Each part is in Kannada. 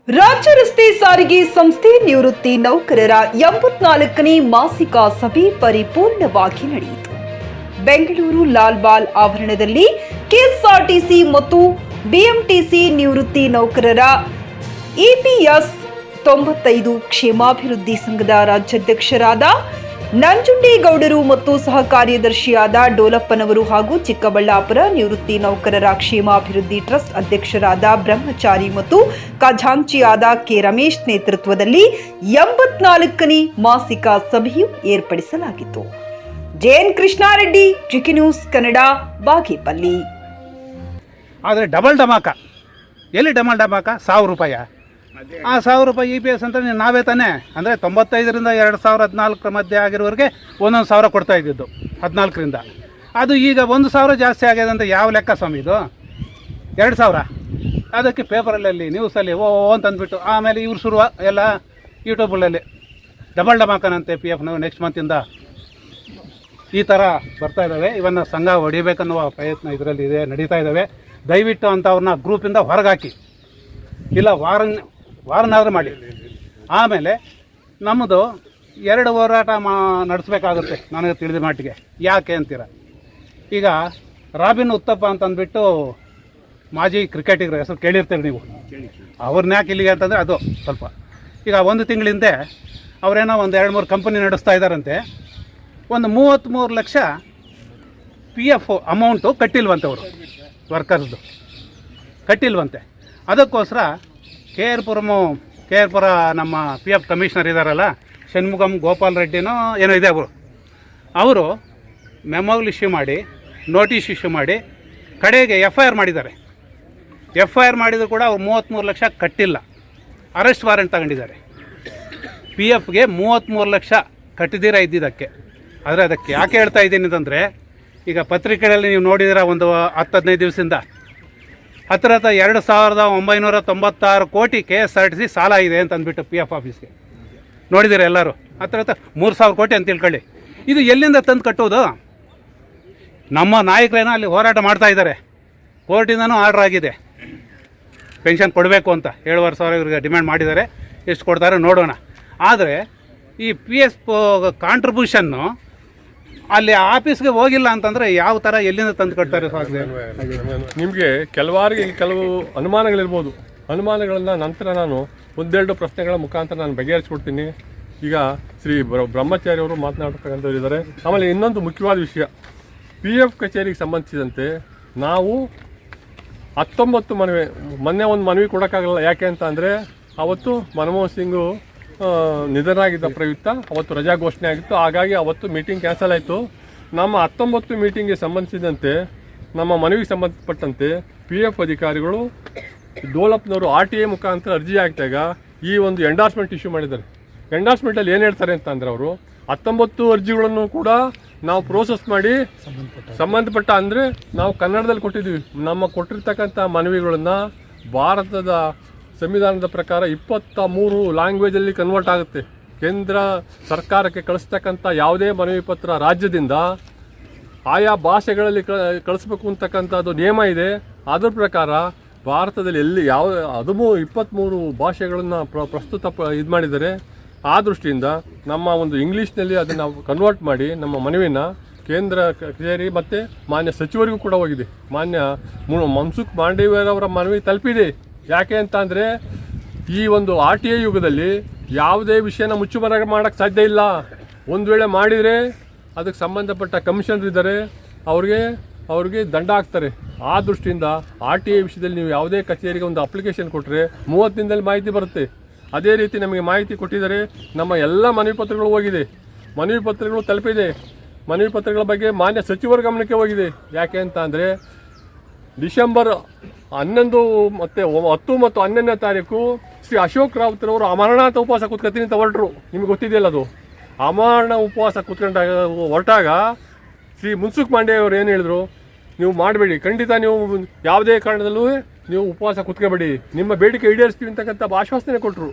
ರಾಜ್ಯ ರಸ್ತೆ ಸಾರಿಗೆ ಸಂಸ್ಥೆ ನಿವೃತ್ತಿ ನೌಕರರ 84ನೇ ಮಾಸಿಕ ಸಭೆ ಪರಿಪೂರ್ಣವಾಗಿ ನಡೆಯಿತು. ಬೆಂಗಳೂರು ಲಾಲ್ಬಾಲ್ ಆವರಣದಲ್ಲಿ ಕೆಎಸ್ಆರ್ಟಿಸಿ ಮತ್ತು ಬಿಎಂಟಿಸಿ ನಿವೃತ್ತಿ ನೌಕರರ ಇಪಿಎಸ್ 95 ಕ್ಷೇಮಾಭಿವೃದ್ಧಿ ಸಂಘದ ರಾಜ್ಯಾಧ್ಯಕ್ಷರಾದ ನಂಜುಂಡೇಗೌಡರು ಮತ್ತು ಸಹ ಕಾರ್ಯದರ್ಶಿಯಾದ ಡೋಲಪ್ಪನವರು ಹಾಗೂ ಚಿಕ್ಕಬಳ್ಳಾಪುರ ನಿವೃತ್ತಿ ನೌಕರರ ಕ್ಷೇಮಾಭಿವೃದ್ಧಿ ಟ್ರಸ್ಟ್ ಅಧ್ಯಕ್ಷರಾದ ಬ್ರಹ್ಮಚಾರಿ ಮತ್ತು ಖಜಾಂಚಿಯಾದ ಕೆ ರಮೇಶ್ ನೇತೃತ್ವದಲ್ಲಿ 84ನೇ ಮಾಸಿಕ ಸಭೆಯು ಏರ್ಪಡಿಸಲಾಗಿತ್ತು. J N Krishnareddy, GK news Kannada, Bagepalli. ಆದರೆ ಡಬಲ್ ಡಮಾಕ ಎಲ್ಲಿ ಡಬಲ್ ಡಮಾಕ? 1000 ರೂಪಾಯಿ. ಆ 1000 ರೂಪಾಯಿ EPS ಅಂತ ನಾವೇ ತಾನೇ, ಅಂದರೆ 95ರಿಂದ 2014 ಮಧ್ಯೆ ಆಗಿರೋರಿಗೆ 1,000 ಕೊಡ್ತಾ ಇದ್ದಿದ್ದು 14ರಿಂದ. ಅದು ಈಗ 1,000 ಜಾಸ್ತಿ ಆಗಿದೆ ಅಂತ ಯಾವ ಲೆಕ್ಕ ಸ್ವಾಮಿ ಇದು? 2,000. ಅದಕ್ಕೆ ಪೇಪರಲ್ಲಿ ನ್ಯೂಸಲ್ಲಿ ಅಂತ ಅಂದ್ಬಿಟ್ಟು ಆಮೇಲೆ ಇವ್ರು ಶುರುವ ಎಲ್ಲ ಯೂಟ್ಯೂಬಲ್ಲಿ ಡಬಲ್ ಡಮಾಕನಂತೆ PF ನಾವು ನೆಕ್ಸ್ಟ್ ಮಂತಿಂದ ಈ ಥರ ಬರ್ತಾ ಇದ್ದಾವೆ. ಇವನ್ನು ಸಂಘ ಹೊಡಿಬೇಕನ್ನುವ ಪ್ರಯತ್ನ ಇದರಲ್ಲಿ ಇದೆ, ನಡೀತಾ ಇದ್ದಾವೆ. ದಯವಿಟ್ಟು ಅಂಥವ್ರನ್ನ ಗ್ರೂಪಿಂದ ಹೊರಗಾಕಿ, ಇಲ್ಲ ವಾರನಾದರೂ ಮಾಡಿ. ಆಮೇಲೆ ನಮ್ಮದು 2 ಹೋರಾಟ ನಡೆಸಬೇಕಾಗುತ್ತೆ ನನಗೆ ತಿಳಿದ ಮಟ್ಟಿಗೆ. ಯಾಕೆ ಅಂತೀರ? ಈಗ ರಾಬಿನ್ ಉತ್ತಪ್ಪ ಅಂತಂದ್ಬಿಟ್ಟು ಮಾಜಿ ಕ್ರಿಕೆಟಿಗರ ಹೆಸರು ಕೇಳಿರ್ತೀರಿ ನೀವು. ಅವ್ರನ್ನ ಯಾಕೆ ಇಲ್ಲಿಗೆ ಅಂತಂದರೆ ಅದು ಸ್ವಲ್ಪ ಈಗ 1 ತಿಂಗಳ ಹಿಂದೆ ಅವರೇನೋ ಒಂದು 2-3 ಕಂಪನಿ ನಡೆಸ್ತಾ ಇದ್ದಾರಂತೆ. ಒಂದು 33 ಲಕ್ಷ PF ಅಮೌಂಟು ಕಟ್ಟಿಲ್ವಂತೆ, ಅವರು ವರ್ಕರ್ಸ್ದು ಕಟ್ಟಿಲ್ವಂತೆ. ಅದಕ್ಕೋಸ್ಕರ ಕೆ ಆರ್ ಪುರ ನಮ್ಮ PF ಕಮಿಷನರ್ ಇದ್ದಾರಲ್ಲ, ಷಣ್ಮುಗಂ ಗೋಪಾಲ್ ರೆಡ್ಡಿನೋ ಏನೋ ಇದೆ, ಅವರು ಮೆಮೋಗಳು ಇಶ್ಯೂ ಮಾಡಿ, ನೋಟಿಸ್ ಇಶ್ಯೂ ಮಾಡಿ, ಕಡೆಗೆ FIR ಮಾಡಿದ್ದಾರೆ. FIR ಮಾಡಿದ್ರು ಕೂಡ ಅವ್ರು 33 ಲಕ್ಷ ಕಟ್ಟಿಲ್ಲ, ಅರೆಸ್ಟ್ ವಾರೆಂಟ್ ತಗೊಂಡಿದ್ದಾರೆ. PFಗೆ 33 ಲಕ್ಷ ಕಟ್ಟಿದ್ದೀರ ಇದ್ದಿದ್ದಕ್ಕೆ. ಆದರೆ ಅದಕ್ಕೆ ಯಾಕೆ ಹೇಳ್ತಾ ಇದ್ದೀನಿ ಅಂತಂದರೆ, ಈಗ ಪತ್ರಿಕೆಗಳಲ್ಲಿ ನೀವು ನೋಡಿದಿರ ಒಂದು 10-15 ದಿವಸದಿಂದ ಹತ್ತಿರ 2,996 ಕೋಟಿ KSRTC ಸಾಲ ಇದೆ ಅಂತ ಅಂದ್ಬಿಟ್ಟು PF ಆಫೀಸ್ಗೆ ನೋಡಿದಿರ ಎಲ್ಲರೂ. ಹತ್ತಿರ 3,000 ಕೋಟಿ ಅಂತ ತಿಳ್ಕೊಳ್ಳಿ. ಇದು ಎಲ್ಲಿಂದ ತಂದು ಕಟ್ಟೋದು? ನಮ್ಮ ನಾಯಕರೇನೋ ಅಲ್ಲಿ ಹೋರಾಟ ಮಾಡ್ತಾ ಇದ್ದಾರೆ, ಕೋರ್ಟಿಂದನೂ ಆರ್ಡರ್ ಆಗಿದೆ, ಪೆನ್ಷನ್ ಕೊಡಬೇಕು ಅಂತ 7,500 ಇವ್ರಿಗೆ ಡಿಮ್ಯಾಂಡ್ ಮಾಡಿದ್ದಾರೆ. ಎಷ್ಟು ಕೊಡ್ತಾರೆ ನೋಡೋಣ. ಆದರೆ ಈ PS ಕಾಂಟ್ರಿಬ್ಯೂಷನ್ನು ಅಲ್ಲಿ ಆಫೀಸ್ಗೆ ಹೋಗಿಲ್ಲ ಅಂತಂದರೆ ಯಾವ ಥರ ಎಲ್ಲಿಂದ ತಂದು ಕಟ್ತಾರೆ? ನಿಮಗೆ ಕೆಲವು ಅನುಮಾನಗಳಿರ್ಬೋದು. ಅನುಮಾನಗಳನ್ನು ನಂತರ ನಾನು 1-2 ಪ್ರಶ್ನೆಗಳ ಮುಖಾಂತರ ನಾನು ಬಗೆಹರಿಸ್ಕೊಡ್ತೀನಿ. ಈಗ ಶ್ರೀ ಬ್ರಹ್ಮಚಾರಿ ಅವರು ಮಾತನಾಡ್ತಕ್ಕಂಥವ್ರು ಇದ್ದಾರೆ. ಆಮೇಲೆ ಇನ್ನೊಂದು ಮುಖ್ಯವಾದ ವಿಷಯ, PF ಕಚೇರಿಗೆ ಸಂಬಂಧಿಸಿದಂತೆ ನಾವು 19 ಮೊನ್ನೆ ಒಂದು ಮನವಿ ಕೊಡೋಕ್ಕಾಗಲ್ಲ. ಯಾಕೆ ಅಂತ ಅಂದರೆ ಅವತ್ತು ಮನಮೋಹನ್ ಸಿಂಗು ನಿಧನರಾಗಿದ್ದ ಪ್ರಯುಕ್ತ ಅವತ್ತು ರಜಾ ಘೋಷಣೆ ಆಗಿತ್ತು. ಹಾಗಾಗಿ ಅವತ್ತು ಮೀಟಿಂಗ್ ಕ್ಯಾನ್ಸಲ್ ಆಯಿತು. ನಮ್ಮ 19 ಮೀಟಿಂಗ್ಗೆ ಸಂಬಂಧಿಸಿದಂತೆ ನಮ್ಮ ಮನವಿಗೆ ಸಂಬಂಧಪಟ್ಟಂತೆ PF ಅಧಿಕಾರಿಗಳು ಡೋಲಪ್ನವರು RTA ಮುಖಾಂತರ ಅರ್ಜಿ ಹಾಕಿದಾಗ ಈ ಒಂದು ಎಂಡಾರ್ಸ್ಮೆಂಟ್ ಇಶ್ಯೂ ಮಾಡಿದ್ದಾರೆ. ಎಂಡಾರ್ಸ್ಮೆಂಟಲ್ಲಿ ಏನು ಹೇಳ್ತಾರೆ ಅಂತ ಅಂದರೆ, ಅವರು 19 ಅರ್ಜಿಗಳನ್ನು ಕೂಡ ನಾವು ಪ್ರೋಸೆಸ್ ಮಾಡಿ ಸಂಬಂಧಪಟ್ಟ ಅಂದರೆ ನಾವು ಕನ್ನಡದಲ್ಲಿ ಕೊಟ್ಟಿದ್ವಿ. ನಮ್ಮ ಕೊಟ್ಟಿರ್ತಕ್ಕಂಥ ಮನವಿಗಳನ್ನು ಭಾರತದ ಸಂವಿಧಾನದ ಪ್ರಕಾರ 23 ಲ್ಯಾಂಗ್ವೇಜಲ್ಲಿ ಕನ್ವರ್ಟ್ ಆಗುತ್ತೆ. ಕೇಂದ್ರ ಸರ್ಕಾರಕ್ಕೆ ಕಳಿಸ್ತಕ್ಕಂಥ ಯಾವುದೇ ಮನವಿ ಪತ್ರ ರಾಜ್ಯದಿಂದ ಆಯಾ ಭಾಷೆಗಳಲ್ಲಿ ಕಳಿಸ್ಬೇಕು ಅಂತಕ್ಕಂಥದ್ದು ನಿಯಮ ಇದೆ. ಅದರ ಪ್ರಕಾರ ಭಾರತದಲ್ಲಿ ಎಲ್ಲಿ 23 ಭಾಷೆಗಳನ್ನು ಪ್ರಸ್ತುತ ಇದು ಮಾಡಿದ್ದಾರೆ. ಆ ದೃಷ್ಟಿಯಿಂದ ನಮ್ಮ ಒಂದು ಇಂಗ್ಲೀಷ್ನಲ್ಲಿ ಅದನ್ನು ಕನ್ವರ್ಟ್ ಮಾಡಿ ನಮ್ಮ ಮನವಿನ ಕೇಂದ್ರ ಕಚೇರಿ ಮತ್ತು ಮಾನ್ಯ ಸಚಿವರಿಗೂ ಕೂಡ ಹೋಗಿದೆ. ಮಾನ್ಯ ಮನ್ಸುಖ್ ಮಾಂಡವೀಯವರ ಮನವಿ ತಲುಪಿದೆ. ಯಾಕೆ ಅಂತ ಅಂದರೆ, ಈ ಒಂದು RTA ಯುಗದಲ್ಲಿ ಯಾವುದೇ ವಿಷಯನ ಮುಚ್ಚುಮರೆ ಮಾಡೋಕ್ಕೆ ಸಾಧ್ಯ ಇಲ್ಲ. ಒಂದು ವೇಳೆ ಮಾಡಿದರೆ ಅದಕ್ಕೆ ಸಂಬಂಧಪಟ್ಟ ಕಮಿಷನರ್ ಇದ್ದಾರೆ, ಅವ್ರಿಗೆ ದಂಡ ಹಾಕ್ತಾರೆ. ಆ ದೃಷ್ಟಿಯಿಂದ RTA ವಿಷಯದಲ್ಲಿ ನೀವು ಯಾವುದೇ ಕಚೇರಿಗೆ ಒಂದು ಅಪ್ಲಿಕೇಶನ್ ಕೊಟ್ಟರೆ 30 ದಿನದಲ್ಲಿ ಮಾಹಿತಿ ಬರುತ್ತೆ. ಅದೇ ರೀತಿ ನಮಗೆ ಮಾಹಿತಿ ಕೊಟ್ಟಿದ್ದಾರೆ. ನಮ್ಮ ಎಲ್ಲ ಮನವಿ ಪತ್ರಗಳು ಹೋಗಿದೆ, ಮನವಿ ಪತ್ರಗಳು ತಲುಪಿದೆ. ಮನವಿ ಪತ್ರಗಳ ಬಗ್ಗೆ ಮಾನ್ಯ ಸಚಿವರ ಗಮನಕ್ಕೆ ಹೋಗಿದೆ. ಯಾಕೆ ಅಂತ ಅಂದರೆ, ಡಿಸೆಂಬರ್ 11 ಮತ್ತು 10 ಮತ್ತು 11ನೇ ತಾರೀಕು ಶ್ರೀ ಅಶೋಕ್ ರಾವತ್ರವರು ಅಮರನಾಥ ಉಪವಾಸ ಕೂತ್ಕೊತೀನಿ ಅಂತ ಹೊರಟರು. ನಿಮಗೆ ಗೊತ್ತಿದೆಯಲ್ಲ ಅದು. ಅಮರಣ ಉಪವಾಸ ಕೂತ್ಕೊಂಡಾಗ ಹೊರಟಾಗ ಶ್ರೀ ಮನ್ಸುಖ್ ಮಾಂಡವೀಯವರು ಏನು ಹೇಳಿದ್ರು, ನೀವು ಮಾಡಬೇಡಿ, ಖಂಡಿತ ನೀವು ಯಾವುದೇ ಕಾರಣದಲ್ಲೂ ನೀವು ಉಪವಾಸ ಕೂತ್ಕೋಬೇಡಿ, ನಿಮ್ಮ ಬೇಡಿಕೆ ಈಡೇರಿಸ್ತೀವಿ ಅಂತಕ್ಕಂಥ ಆಶ್ವಾಸನೆ ಕೊಟ್ಟರು.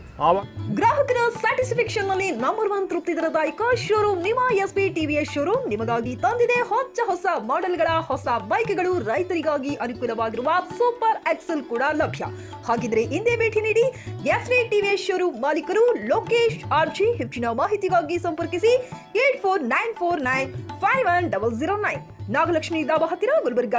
ಗ್ರಾಹಕರ ಸ್ಯಾಟಿಸ್ಫ್ಯಾಕ್ಷನ್ ನಲ್ಲಿ ನಂಬರ್ 1 ತೃಪ್ತಿ ದರದಾಯಕ ಶೋರೂಮ್ ನಿಮ್ಮ ಎಸ್ಪಿ ಟಿವಿಎಸ್ ಶೋರೂಮ್ ನಿಮಗಾಗಿ ತಂದಿದೆ ಹೊಸ ಮಾಡೆಲ್ಗಳ ಹೊಸ ಬೈಕ್ಗಳು. ರೈತರಿಗಾಗಿ ಅನುಕೂಲವಾಗಿರುವ ಸೂಪರ್ ಎಕ್ಸೆಲ್ ಕೂಡ ಲಭ್ಯ. ಹಾಗಿದ್ರೆ ಹಿಂದೆ ಭೇಟಿ ನೀಡಿ ಎಸ್ಪಿ ಟಿವಿಎಸ್ ಶೋರೂಮ್ ಮಾಲೀಕರು ಲೋಕೇಶ್ ಆರ್ಜಿ. ಹೆಚ್ಚಿನ ಮಾಹಿತಿಗಾಗಿ ಸಂಪರ್ಕಿಸಿ 8494951009 ನಾಗಲಕ್ಷ್ಮಿ ದಾಬಾ ಹತ್ತಿರ Gulbarga.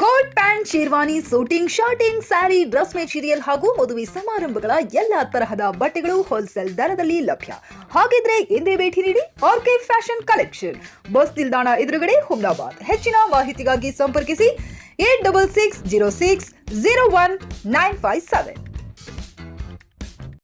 Coat pant, sherwani, suiting, shirting, sari, dress material ಹಾಗೂ ಮದುವೆ ಸಮಾರಂಭಗಳ ಎಲ್ಲಾ ತರಹದ ಬಟ್ಟೆಗಳು ಹೋಲ್ಸೇಲ್ ದರದಲ್ಲಿ ಲಭ್ಯ. ಹಾಗಿದ್ರೆ ಹಿಂದೆ ಭೇಟಿ ನೀಡಿ ಆರ್ಕೆ ಫ್ಯಾಷನ್ ಕಲೆಕ್ಷನ್, ಬಸ್ ನಿಲ್ದಾಣ ಎದುರುಗಡೆ, ಹುಮ್ನಾಬಾದ್. ಹೆಚ್ಚಿನ ಮಾಹಿತಿಗಾಗಿ ಸಂಪರ್ಕಿಸಿ 8660601957.